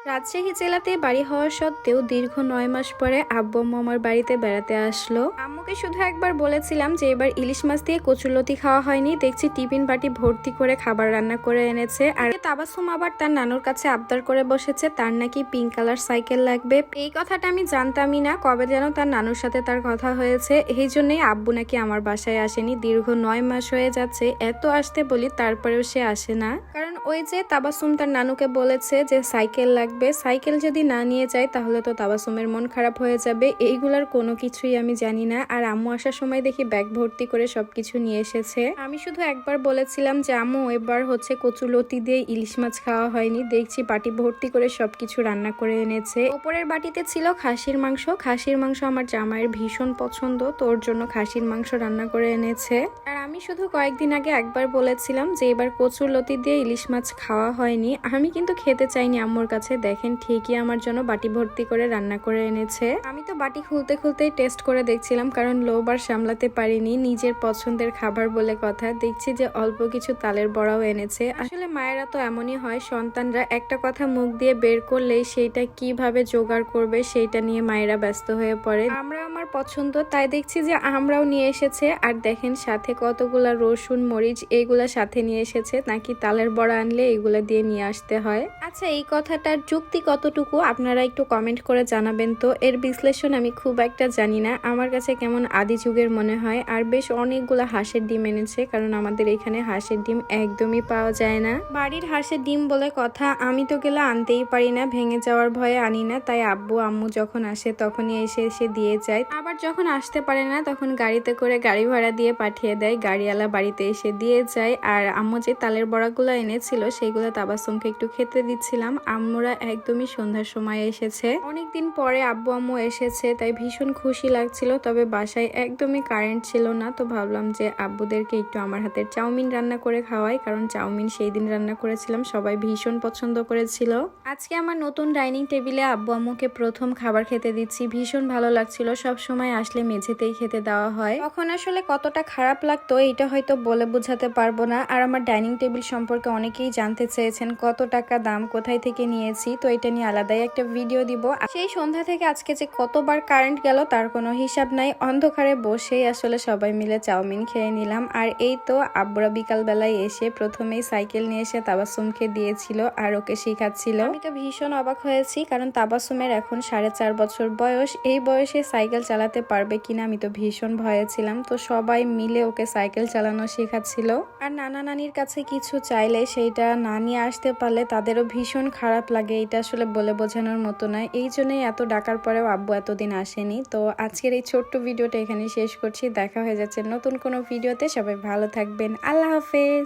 রাজশাহী জেলাতে বাড়ি হওয়া সত্ত্বেও দীর্ঘ ৯ মাস পরে আব্বু আম্মু আমার বাড়িতে বেড়াতে আসলো। আম্মুকে শুধু একবার বলেছিলাম যে এবার ইলিশ মাছ দিয়ে কচুরলতি খাওয়া হয়নি, দেখছি টিফিন বাটি ভর্তি করে খাবার রান্না করে এনেছে। আর তাবাসসুম আবার তার নানুর কাছে আবদার করে বসেছে তার নাকি পিঙ্ক কালার সাইকেল লাগবে। এই কথাটা আমি জানতামই না, কবে যেন তার নানুর সাথে তার কথা হয়েছে। এই জন্যই আব্বু নাকি আমার বাসায় আসেনি, দীর্ঘ ৯ মাস হয়ে যাচ্ছে। এত আসতে বলি তারপরেও সে আসে না, কারণ ওই যে তাবাসসুম তার নানুকে বলেছে যে সাইকেল লাগবে, সাইকেল যদি না নিয়ে যায় তাহলে তো তাবাসসুমের মন খারাপ হয়ে যাবে। এইগুলার কোনো কিছুই আমি জানি না। আর আম্মু আসার সময় দেখি ব্যাগ ভর্তি করে সবকিছু নিয়ে এসেছে। আমি শুধু একবার বলেছিলাম যে আম্মু এবার হচ্ছে কচুলতি দিয়ে ইলিশ মাছ খাওয়া হয়নি, দেখছি বাটি ভর্তি করে সবকিছু রান্না করে এনেছে। ওপরের বাটিতে ছিল খাসির মাংস। খাসির মাংস আমার জামাইয়ের ভীষণ পছন্দ, তোর জন্য খাসির মাংস রান্না করে এনেছে। আর আমি শুধু কয়েকদিন আগে একবার বলেছিলাম যে এবার কচুরলতি দিয়ে ইলিশ মাছ খাওয়া হয়নি। আমি কিন্তু খেতে চাইনি আম্মুর কাছে, দেখেন ঠিকই আমার জন্য বাটি ভর্তি করে রান্না করে এনেছে। আমি তো বাটি খুলতে খুলতেই টেস্ট করে দেখছিলাম, কারণ লোভ আর সামলাতে পারিনি, নিজের পছন্দের খাবার বলে কথা। দেখছি যে অল্প কিছু তালের বড়াও এনেছে। আসলে মায়েরা তো এমনই হয়, সন্তানরা একটা কথা মুখ দিয়ে বের করলেই সেইটা কিভাবে জোগাড় করবে সেইটা নিয়ে মায়েরা ব্যস্ত হয়ে পড়ে। আমরা আমার পছন্দ তাই দেখছি যে আমরাও নিয়ে এসেছে। আর দেখেন সাথে কতগুলা রসুন মরিচ এইগুলা সাথে নিয়ে এসেছে, নাকি তালের বড়া আনলে এগুলা দিয়ে নিয়ে আসতে হয়। আচ্ছা, এই কথাটার যুক্তি কতটুকু আপনারা একটু কমেন্ট করে জানাবেন তো। এর বিশ্লেষণ আমি খুব একটা জানি না, আমার কাছে কেমন আদি যুগের মনে হয়। আর বেশ অনেকগুলা হাঁসের ডিম এনেছে, কারণ আমাদের এখানে হাঁসের ডিম একদমই পাওয়া যায় না। বাড়ির হাঁসের ডিম বলে কথা, আমি তো গেলে আনতেই পারি না, ভেঙে যাওয়ার ভয়ে আনি না। তাই আব্বু আম্মু যখন আসে তখনই এসে এসে দিয়ে যায়। আবার যখন আসতে পারে না তখন গাড়িতে করে গাড়ি ভাড়া দিয়ে পাঠিয়ে দেয়, গাড়িওয়ালা বাড়িতে এসে দিয়ে যায়। আর আম্মু যে তালের বড়াগুলো এনেছিল সেইগুলো তাবাসসুমকে একটু খেতে দিচ্ছিলাম। আম্মুরা একদমই সন্ধ্যার সময় এসেছে, অনেকদিন পরে আব্বু আম্মু এসেছে, তাই ভীষণ খুশি লাগছিল। তবে বাসায় একদমই কারেন্ট ছিল না, তো ভাবলাম যে আব্বুদেরকে একটু আমার হাতের চাউমিন রান্না করে খাওয়াই, কারণ চাউমিন সেই দিন রান্না করেছিলাম, সবাই ভীষণ পছন্দ করেছিল। আজকে আমার নতুন ডাইনিং টেবিলে আব্বু আম্মুকে প্রথম খাবার খেতে দিচ্ছি, ভীষণ ভালো লাগছিল। সব সময় আসলে মেঝেতেই খেতে দেওয়া হয়, তখন আসলে কতটা খারাপ লাগতো এটা হয়তো বলে বোঝাতে পারবো না। আর আমার ডাইনিং টেবিল সম্পর্কে অনেকেই জানতে চেয়েছেন কত টাকা দাম, কোথায় থেকে নিয়েছি, তো এটা নিয়ে আলাদাই একটা ভিডিও দিব। সেই সন্ধ্যা থেকে আজকে যে কতবার কারেন্ট গেল তার কোনো হিসাব নাই, অন্ধকারে বসেই আসলে সবাই মিলে চাউমিন খেয়ে নিলাম। আর এই তো আব্বুরা বিকাল বেলায় এসে প্রথমেই সাইকেল নিয়ে এসে তাবাসসুমকে দিয়েছিল আর ওকে শিখাচ্ছিল। আমি তো ভীষণ অবাক হয়েছি, কারণ তাবাসসুমের এখন 4.5 বছর বয়স। এই বয়সে সাইকেল চালাতে পারবে কিনা আমি তো ভীষণ ভয়ে ছিলাম। তো সবাই মিলে ওকে সাইকেল চালানো শেখাচ্ছিল। আর নানা নানির কাছে কিছু চাইলে সেইটা না নিয়ে আসতে পারলে তাদেরও ভীষণ খারাপ লাগে, এটা আসলে বলে বোঝানোর মতো নয়। এই জন্যই এত ডাকার পরেও আব্বু এতদিন আসেনি। তো আজকের এই ছোট্ট ভিডিওটা এখানে শেষ করছি, দেখা হয়ে যাচ্ছে নতুন কোনো ভিডিওতে। সবাই ভালো থাকবেন, আল্লাহ হাফেজ।